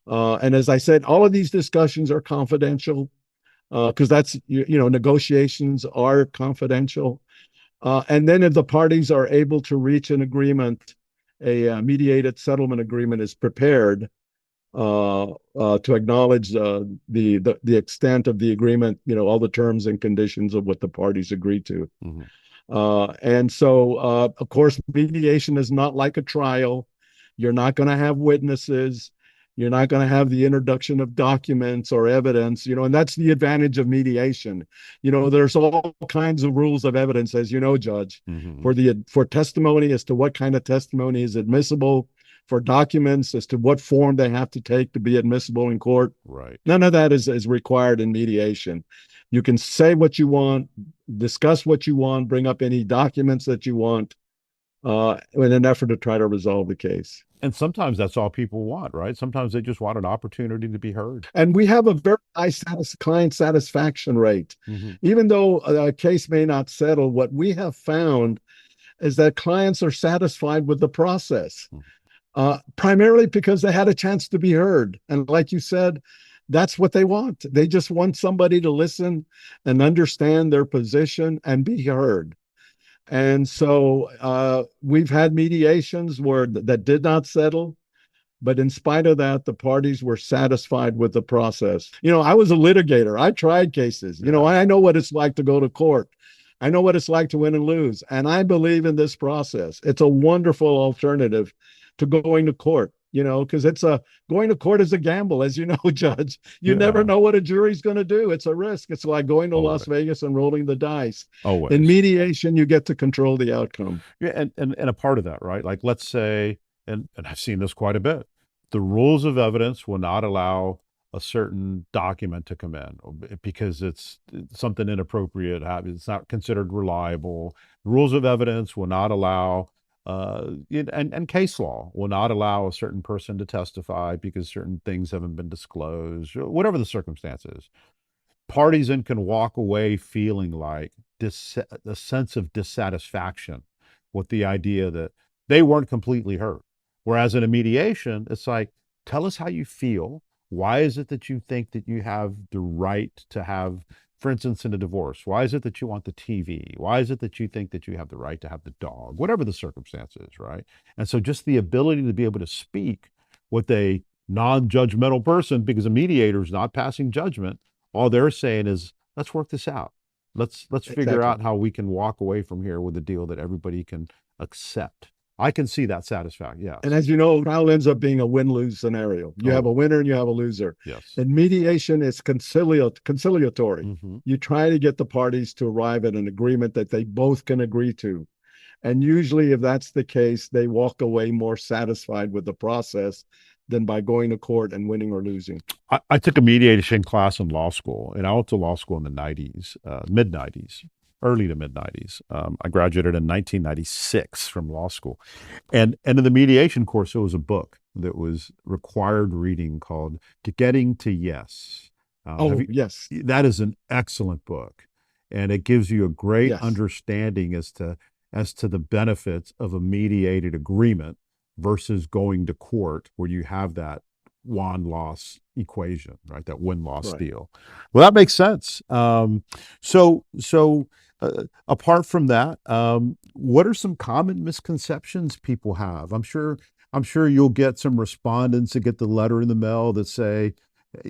And as I said, all of these discussions are confidential because negotiations are confidential. And then if the parties are able to reach an agreement, a mediated settlement agreement is prepared to acknowledge the extent of the agreement, all the terms and conditions of what the parties agreed to. And so, of course, mediation is not like a trial. You're not going to have witnesses. You're not going to have the introduction of documents or evidence, and that's the advantage of mediation. There's all kinds of rules of evidence, as you know, Judge, for testimony as to what kind of testimony is admissible, for documents as to what form they have to take to be admissible in court. Right. None of that is required in mediation. You can say what you want, discuss what you want, bring up any documents that you want in an effort to try to resolve the case. And sometimes that's all people want, right? Sometimes they just want an opportunity to be heard. And we have a very high client satisfaction rate. Even though a case may not settle, what we have found is that clients are satisfied with the process. Primarily because they had a chance to be heard. And like you said, that's what they want. They just want somebody to listen and understand their position and be heard. And so we've had mediations that did not settle. But in spite of that, the parties were satisfied with the process. I was a litigator. I tried cases. I know what it's like to go to court. I know what it's like to win and lose. And I believe in this process. It's a wonderful alternative to going to court, because going to court is a gamble, as you know, Judge. You never know what a jury's going to do. It's a risk. It's like going to Las Vegas and rolling the dice. Always. In mediation, you get to control the outcome. Yeah, and a part of that, right? Like, let's say, and I've seen this quite a bit, the rules of evidence will not allow a certain document to come in because it's something inappropriate. It's not considered reliable. The rules of evidence will not allow and case law will not allow a certain person to testify because certain things haven't been disclosed, whatever the circumstances. Parties then can walk away feeling like a sense of dissatisfaction with the idea that they weren't completely heard. Whereas in a mediation, it's like, tell us how you feel. Why is it that you think that you have the right to have, for instance, in a divorce? Why is it that you want the TV? Why is it that you think that you have the right to have the dog? Whatever the circumstance is, right? And so just the ability to be able to speak with a non-judgmental person, because a mediator is not passing judgment. All they're saying is, let's work this out. Let's figure Exactly. out how we can walk away from here with a deal that everybody can accept. I can see that satisfaction. And Yes. as you know, trial ends up being a win-lose scenario. You have a Oh, winner and you have a loser. yes. And mediation is conciliatory. Hmm. You try to get the parties to arrive at an agreement that they both can agree to. And usually, if that's the case, they walk away more satisfied with the process than by going to court and winning or losing. I took a mediation class in law school, and I went to law school in the 90s, mid 90s, early to mid 90s. I graduated in 1996 from law school. And in the mediation course, there was a book that was required reading called Getting to Yes. Have Oh, you? yes, That is an excellent book, and it gives you a great yes, understanding as to the benefits of a mediated agreement versus going to court where you have that won-loss equation, right? That win-loss right. deal. Well, that makes sense. Apart from that, what are some common misconceptions people have? I'm sure you'll get some respondents that get the letter in the mail that say,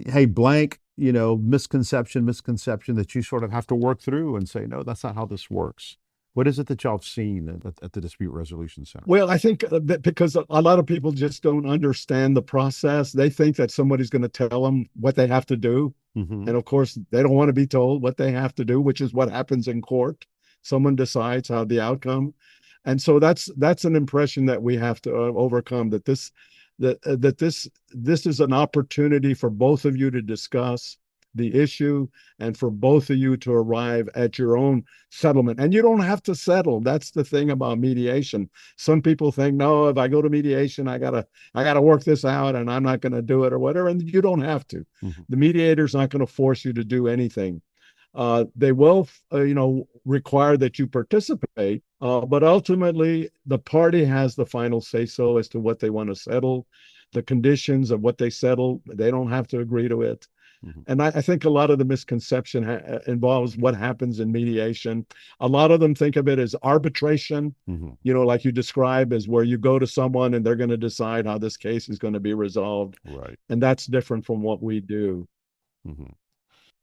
"Hey, blank, misconception that you sort of have to work through and say, no, that's not how this works." What is it that y'all have seen at the Dispute Resolution Center? Well, I think that because a lot of people just don't understand the process, they think that somebody's going to tell them what they have to do. Hmm. And of course, they don't want to be told what they have to do, which is what happens in court. Someone decides how the outcome. And so that's an impression that we have to overcome, that this is an opportunity for both of you to discuss the issue and for both of you to arrive at your own settlement. And you don't have to settle. That's the thing about mediation. Some people think, no, if I go to mediation, I gotta work this out and I'm not gonna do it or whatever. And you don't have to. Hmm. The mediator's not going to force you to do anything. They will, require that you participate, but ultimately the party has the final say so as to what they want to settle, the conditions of what they settle. They don't have to agree to it. Hmm. And I think a lot of the misconception involves what happens in mediation. A lot of them think of it as arbitration, Hmm. like you describe, as where you go to someone and they're going to decide how this case is going to be resolved. Right. And that's different from what we do. Hmm.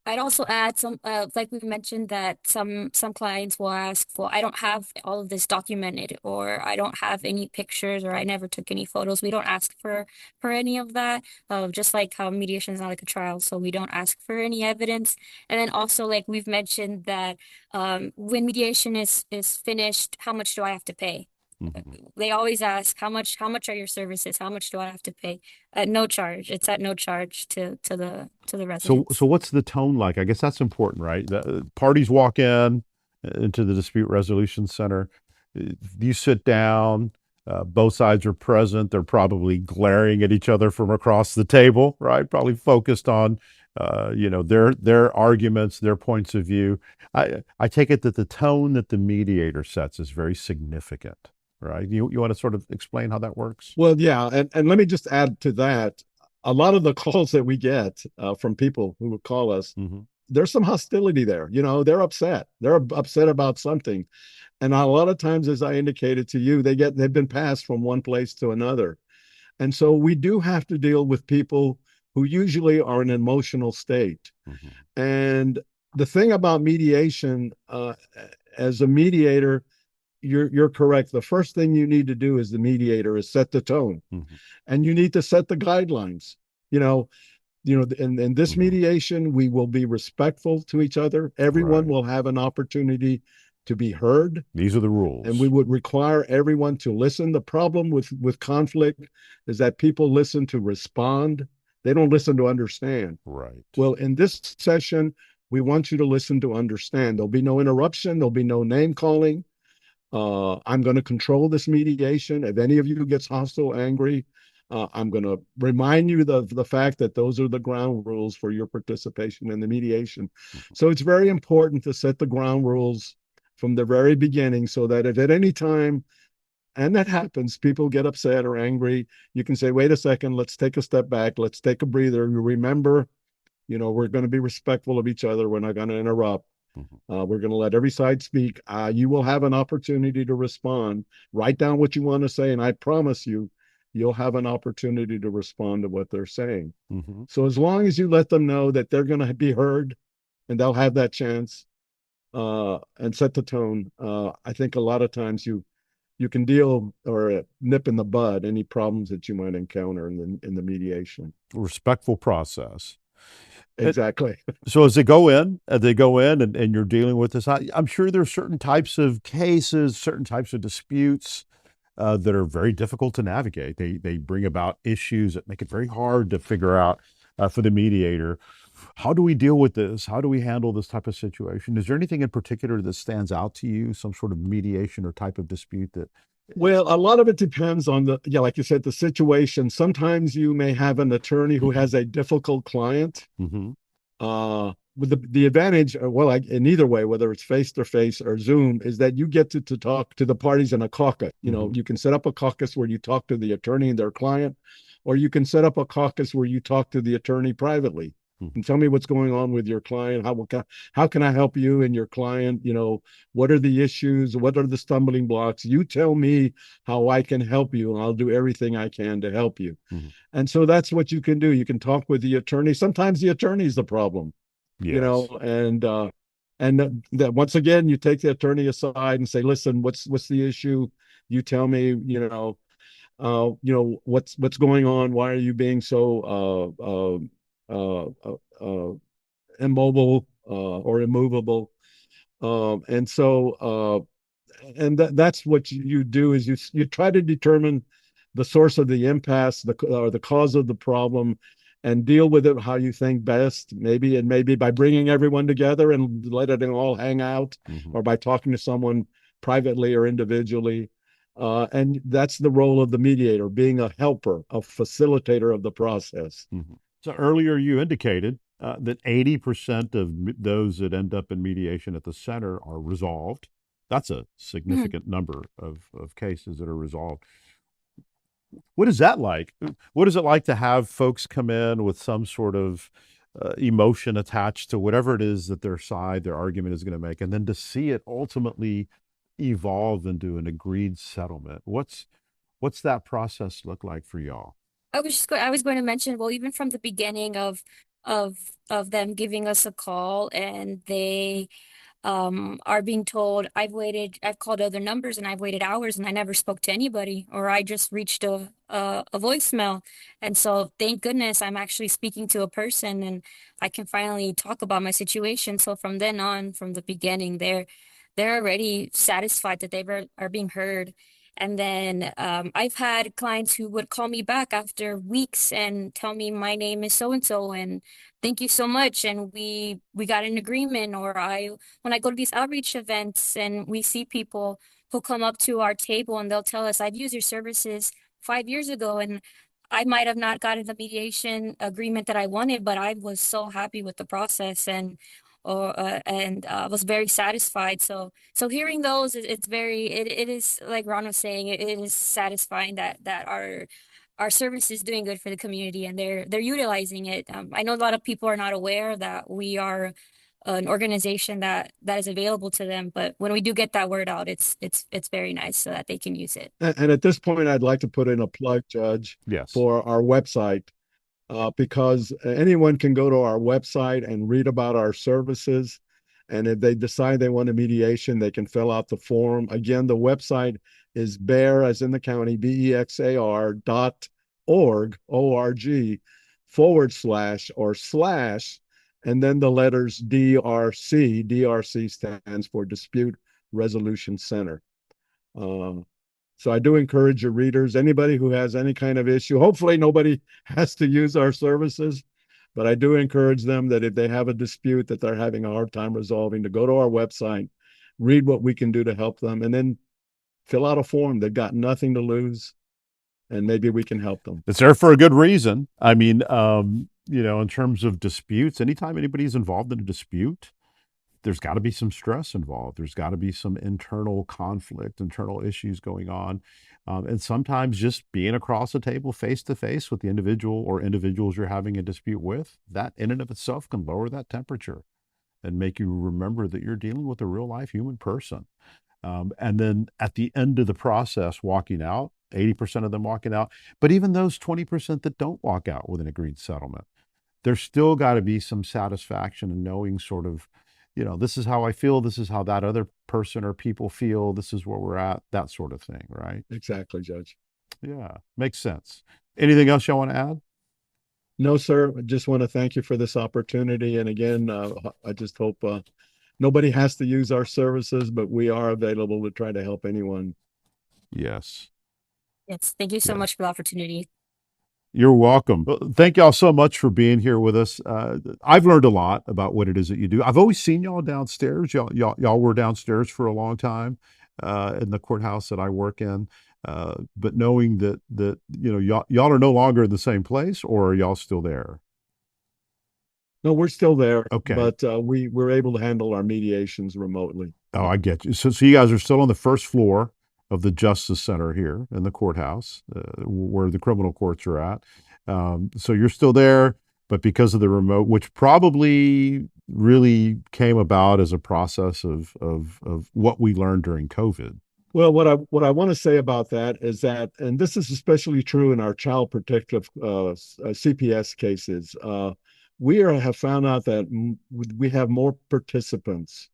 I'd also add some, like we've mentioned, that some clients will ask, "Well, I don't have all of this documented, or I don't have any pictures, or I never took any photos." We don't ask for any of that. Just like how mediation is not like a trial, so we don't ask for any evidence. And then also, like we've mentioned, that when mediation is finished, how much do I have to pay? Hmm. They always ask, how much are your services? How much do I have to pay? At no charge. It's at no charge to the So residents. what's the tone like? I guess that's important, right? The parties walk in into the Dispute Resolution Center. You sit down. Both sides are present. They're probably glaring at each other from across the table, right? Probably focused on, their arguments, their points of view. I take it that the tone that the mediator sets is very significant, right? You want to sort of explain how that works? Well, yeah, and let me just add to that. A lot of the calls that we get from people who would call us, Hmm. there's some hostility there. They're upset. They're upset about something, and a lot of times, as I indicated to you, they've been passed from one place to another, and so we do have to deal with people who usually are in an emotional state. Hmm. And the thing about mediation, as a mediator, you're correct. The first thing you need to do as the mediator is set the tone, Hmm. and you need to set the guidelines. You know, in this Hmm. mediation, we will be respectful to each other. Everyone Right. will have an opportunity to be heard, These are the and we rules. would require everyone to listen. The problem with conflict is that people listen to respond. They don't listen to understand. Right. Well, in this session, we want you to listen to understand. There'll be no interruption. There'll be no name calling. I'm going to control this mediation. If any of you gets hostile, angry, I'm going to remind you the fact that those are the ground rules for your participation in the mediation. Mhm. So it's very important to set the ground rules from the very beginning so that if at any time And that happens. People get upset or angry. You can say, wait a second, let's take a step back. Let's take a breather. Remember, we're going to be respectful of each other. We're not going to interrupt. Mhm. We're going to let every side speak. You will have an opportunity to respond. Write down what you want to say, and I promise you, you'll have an opportunity to respond to what they're saying. Mhm. So as long as you let them know that they're going to be heard and they'll have that chance, and set the tone, I think a lot of times you can deal or nip in the bud any problems that you might encounter in the mediation. Respectful process. Exactly. So as they go in and you're dealing with this, I'm sure there's certain types of cases, certain types of disputes that are very difficult to navigate. They bring about issues that make it very hard to figure out for the mediator. How do we deal with this? How do we handle this type of situation? Is there anything in particular that stands out to you, some sort of mediation or type of dispute that? Well, a lot of it depends on yeah, like you said, the situation. Sometimes you may have an attorney who has a difficult client. Mm-hmm. With the advantage, well, in either way, whether it's face to face or Zoom, is that you get to talk to the parties in a caucus. Mm-hmm. You can set up a caucus where you talk to the attorney and their client, or you can set up a caucus where you talk to the attorney privately Mm-hmm. and tell me what's going on with your client. How can I help you and your client? What are the issues? What are the stumbling blocks? You tell me how I can help you, and I'll do everything I can to help you. Mm-hmm. And so that's what you can do. You can talk with the attorney. Sometimes the attorney is the problem, Yes. and that once again, you take the attorney aside and say, listen, what's the issue? You tell me, what's going on. Why are you being so immobile or immovable? And so and that's what you do is you try to determine the source of the impasse, or the cause of the problem, and deal with it how you think best. Maybe by bringing everyone together and let it all hang out, Mm-hmm. or by talking to someone privately or individually. And that's the role of the mediator, being a helper, a facilitator of the process. Mm-hmm. So earlier you indicated that 80% of those that end up in mediation at the center are resolved. That's a Mhm. significant number of cases that are resolved. What is that like? What is it like to have folks come in with some sort of emotion attached to whatever it is that their argument is going to make, and then to see it ultimately evolve into an agreed settlement? What's that process look like for y'all? I was going to mention, well, even from the beginning of of them giving us a call, and they are being told, I've called other numbers and I've waited hours and I never spoke to anybody, or I just reached a voicemail. And so thank goodness I'm actually speaking to a person and I can finally talk about my situation. So from then on, from the beginning, they're already satisfied that are being heard. And then I've had clients who would call me back after weeks and tell me my name is so and so and thank you so much. And we got an agreement. Or I when I go to these outreach events and we see people who come up to our table and they'll tell us, I've used your services 5 years ago and I might have not gotten the mediation agreement that I wanted, but I was so happy with the process and was very satisfied. So hearing those, it is like Ron was saying, it is satisfying that our service is doing good for the community and they're utilizing it. I know a lot of people are not aware that we are an organization that is available to them, but when we do get that word out, it's very nice so that they can use it. And at this point, I'd like to put in a plug, Judge, Yes. for our website, because anyone can go to our website and read about our services. And if they decide they want a mediation, they can fill out the form. Again, the website is bear, as in the county, BEXAR .org, // and then the letters DRC. DRC stands for Dispute Resolution Center. So I do encourage your readers, anybody who has any kind of issue, hopefully nobody has to use our services, but I do encourage them that if they have a dispute that they're having a hard time resolving, to go to our website, read what we can do to help them, and then fill out a form. They've got nothing to lose, and maybe we can help them. It's there for a good reason. I mean, in terms of disputes, anytime anybody's involved in a dispute, there's got to be some stress involved. There's got to be some internal conflict, internal issues going on. And sometimes just being across a table face to face with the individual or individuals you're having a dispute with, that in and of itself can lower that temperature and make you remember that you're dealing with a real life human person. And then at the end of the process, walking out, 80% of them walking out, but even those 20% that don't walk out with an agreed settlement, there's still got to be some satisfaction in knowing sort of, this is how I feel, this is how that other person or people feel, this is where we're at, that sort of thing, right? Exactly, Judge. Yeah, makes sense. Anything else y'all want to add? No, sir. I just want to thank you for this opportunity. And again, I just hope nobody has to use our services, but we are available to try to help anyone. Yes. Yes, thank you so much for the opportunity. You're welcome. Well, thank y'all so much for being here with us. I've learned a lot about what it is that you do. I've always seen y'all downstairs. Y'all were downstairs for a long time in the courthouse that I work in. But knowing that y'all are no longer in the same place, or are y'all still there? No, we're still there. Okay. But we're able to handle our mediations remotely. Oh, I get you. So you guys are still on the first floor of the Justice Center here in the courthouse, where the criminal courts are at. So you're still there, but because of the remote, which probably really came about as a process of what we learned during COVID. Well, what I want to say about that is that, and this is especially true in our child protective CPS cases, we have found out that we have more participants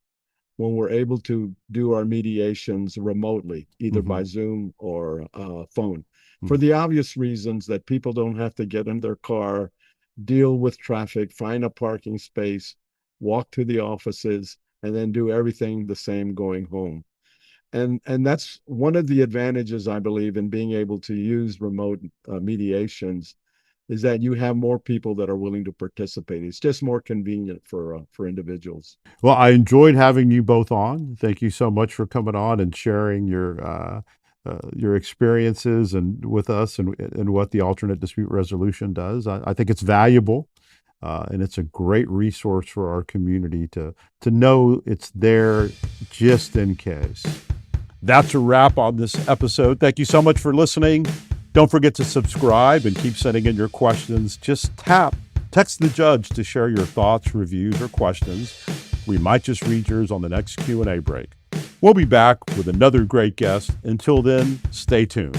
when we're able to do our mediations remotely, either by Zoom or phone, for the obvious reasons that people don't have to get in their car, deal with traffic, find a parking space, walk to the offices, and then do everything the same going home. And that's one of the advantages, I believe, in being able to use remote mediations, is that you have more people that are willing to participate. It's just more convenient for individuals. Well, I enjoyed having you both on. Thank you so much for coming on and sharing your experiences and with us and what the alternate dispute resolution does. I think it's valuable, and it's a great resource for our community to know it's there just in case. That's a wrap on this episode. Thank you so much for listening. Don't forget to subscribe and keep sending in your questions. Just text the judge to share your thoughts, reviews, or questions. We might just read yours on the next Q&A break. We'll be back with another great guest. Until then, stay tuned.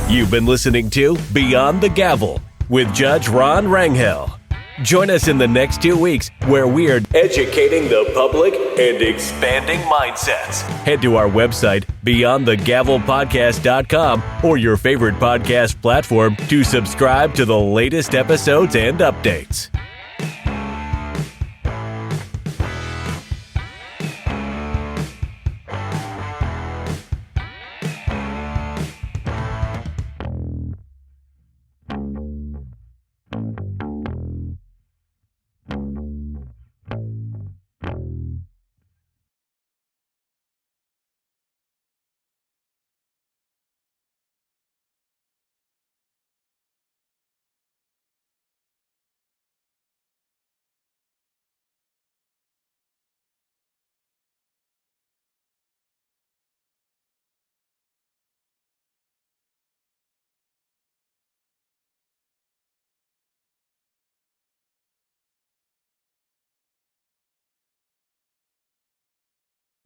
You've been listening to Beyond the Gavel with Judge Ron Rangel. Join us in the next 2 weeks where we are educating the public and expanding mindsets. Head to our website, beyondthegavelpodcast.com, or your favorite podcast platform to subscribe to the latest episodes and updates.